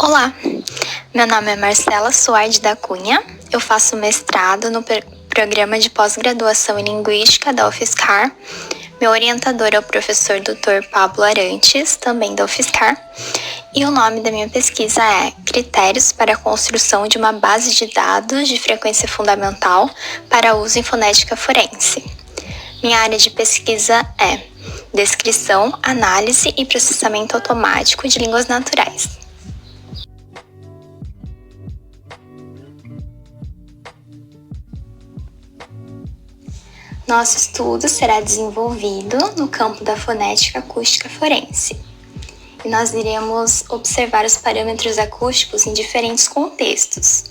Olá, meu nome é Marcela Suardi da Cunha, eu faço mestrado no programa de pós-graduação em Linguística da UFSCar. Meu orientador é o professor Dr. Pablo Arantes, também da UFSCar, e o nome da minha pesquisa é Critérios para a construção de uma base de dados de frequência fundamental para uso em fonética forense. Minha área de pesquisa é Descrição, Análise e Processamento Automático de Línguas Naturais. Nosso estudo será desenvolvido no campo da fonética acústica forense. E nós iremos observar os parâmetros acústicos em diferentes contextos.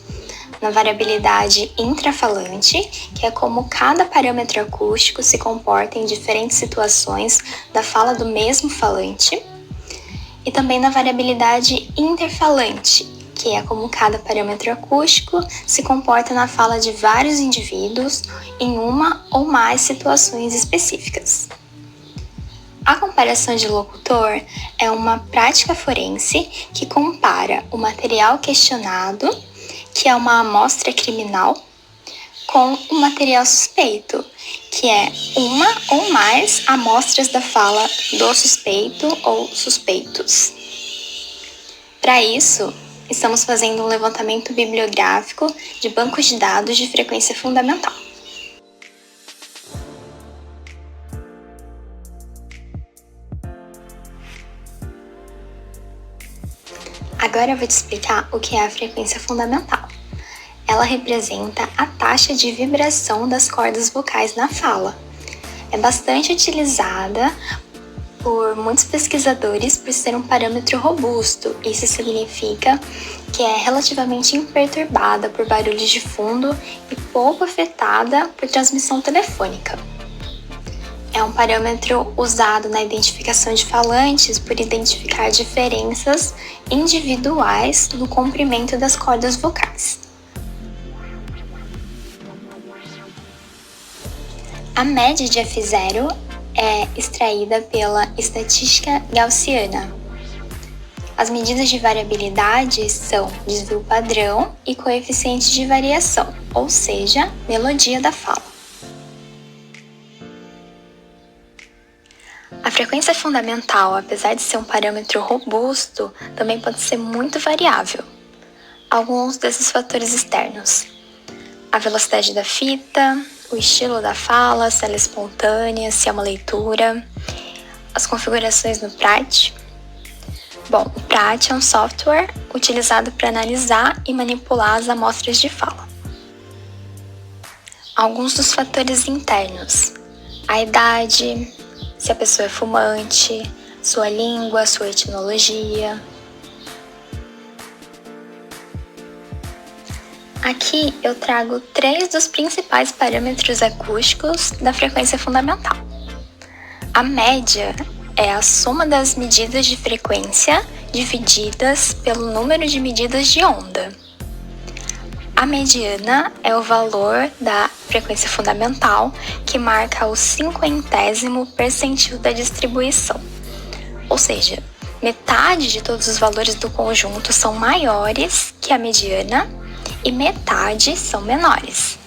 Na variabilidade intrafalante, que é como cada parâmetro acústico se comporta em diferentes situações da fala do mesmo falante. E também na variabilidade interfalante, que é como cada parâmetro acústico se comporta na fala de vários indivíduos em uma ou mais situações específicas. A comparação de locutor é uma prática forense que compara o material questionado, que é uma amostra criminal, com o material suspeito, que é uma ou mais amostras da fala do suspeito ou suspeitos. Para isso, estamos fazendo um levantamento bibliográfico de bancos de dados de frequência fundamental. Agora eu vou te explicar o que é a frequência fundamental. Ela representa a taxa de vibração das cordas vocais na fala. É bastante utilizada por muitos pesquisadores por ser um parâmetro robusto. Isso significa que é relativamente imperturbada por barulhos de fundo e pouco afetada por transmissão telefônica. É um parâmetro usado na identificação de falantes por identificar diferenças individuais no comprimento das cordas vocais. A média de F0 é extraída pela estatística gaussiana. As medidas de variabilidade são desvio padrão e coeficiente de variação, ou seja, melodia da fala. A frequência fundamental, apesar de ser um parâmetro robusto, também pode ser muito variável. Alguns desses fatores externos: a velocidade da fita, o estilo da fala, se ela é espontânea, se é uma leitura, as configurações no PRAT. Bom, o PRAT é um software utilizado para analisar e manipular as amostras de fala. Alguns dos fatores internos: a idade, se a pessoa é fumante, sua língua, sua etnologia. Aqui eu trago 3 dos principais parâmetros acústicos da frequência fundamental. A média é a soma das medidas de frequência divididas pelo número de medidas de onda. A mediana é o valor da frequência fundamental que marca o 50º percentil da distribuição. Ou seja, metade de todos os valores do conjunto são maiores que a mediana e metade são menores.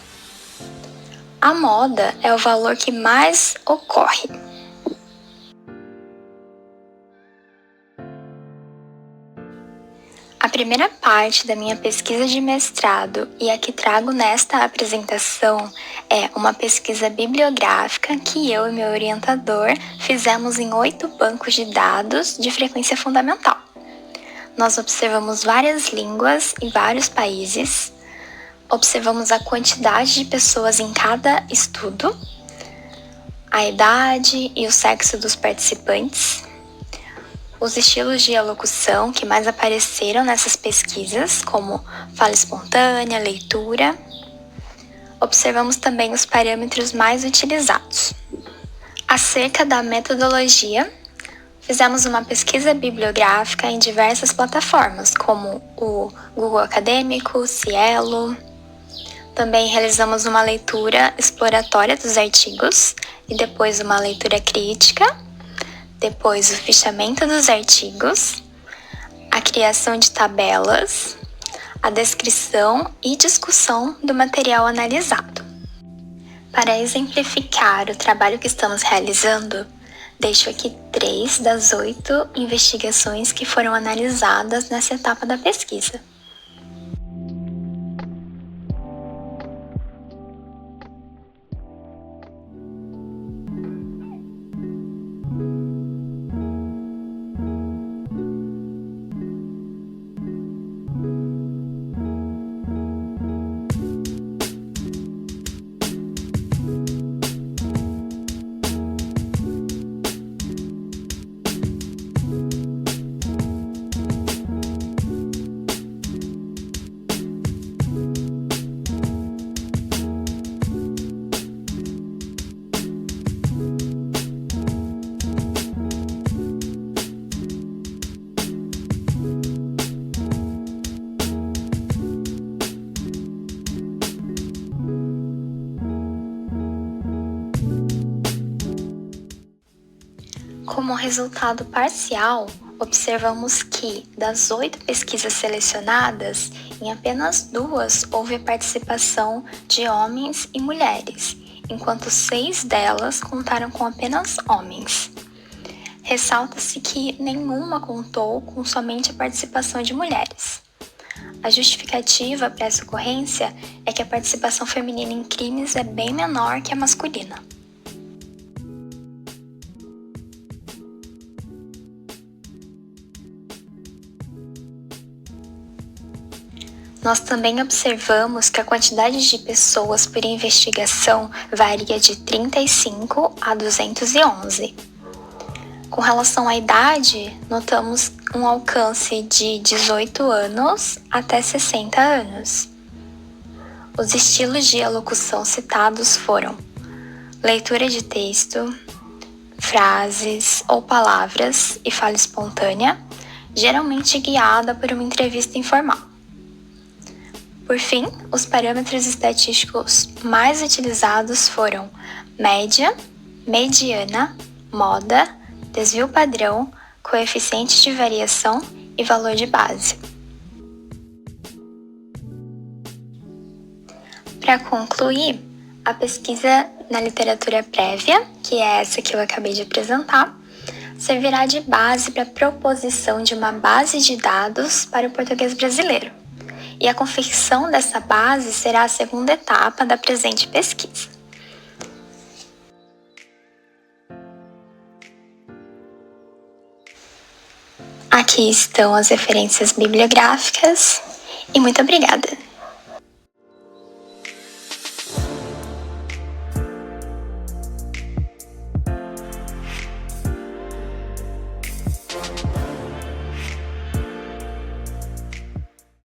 A moda é o valor que mais ocorre. A primeira parte da minha pesquisa de mestrado e a que trago nesta apresentação é uma pesquisa bibliográfica que eu e meu orientador fizemos em 8 bancos de dados de frequência fundamental. Nós observamos várias línguas em vários países, observamos a quantidade de pessoas em cada estudo, a idade e o sexo dos participantes, os estilos de alocução que mais apareceram nessas pesquisas, como fala espontânea, leitura. Observamos também os parâmetros mais utilizados. Acerca da metodologia, fizemos uma pesquisa bibliográfica em diversas plataformas, como o Google Acadêmico, Cielo. Também realizamos uma leitura exploratória dos artigos e depois uma leitura crítica, depois o fichamento dos artigos. Aqui criação de tabelas, a descrição e discussão do material analisado. Para exemplificar o trabalho que estamos realizando, deixo aqui 3 das 8 investigações que foram analisadas nessa etapa da pesquisa. Como resultado parcial, observamos que, das 8 pesquisas selecionadas, em apenas 2 houve a participação de homens e mulheres, enquanto 6 delas contaram com apenas homens. Ressalta-se que nenhuma contou com somente a participação de mulheres. A justificativa para essa ocorrência é que a participação feminina em crimes é bem menor que a masculina. Nós também observamos que a quantidade de pessoas por investigação varia de 35 a 211. Com relação à idade, notamos um alcance de 18 anos até 60 anos. Os estilos de alocução citados foram leitura de texto, frases ou palavras e fala espontânea, geralmente guiada por uma entrevista informal. Por fim, os parâmetros estatísticos mais utilizados foram média, mediana, moda, desvio padrão, coeficiente de variação e valor de base. Para concluir, a pesquisa na literatura prévia, que é essa que eu acabei de apresentar, servirá de base para a proposição de uma base de dados para o português brasileiro. E a confecção dessa base será a segunda etapa da presente pesquisa. Aqui estão as referências bibliográficas e muito obrigada!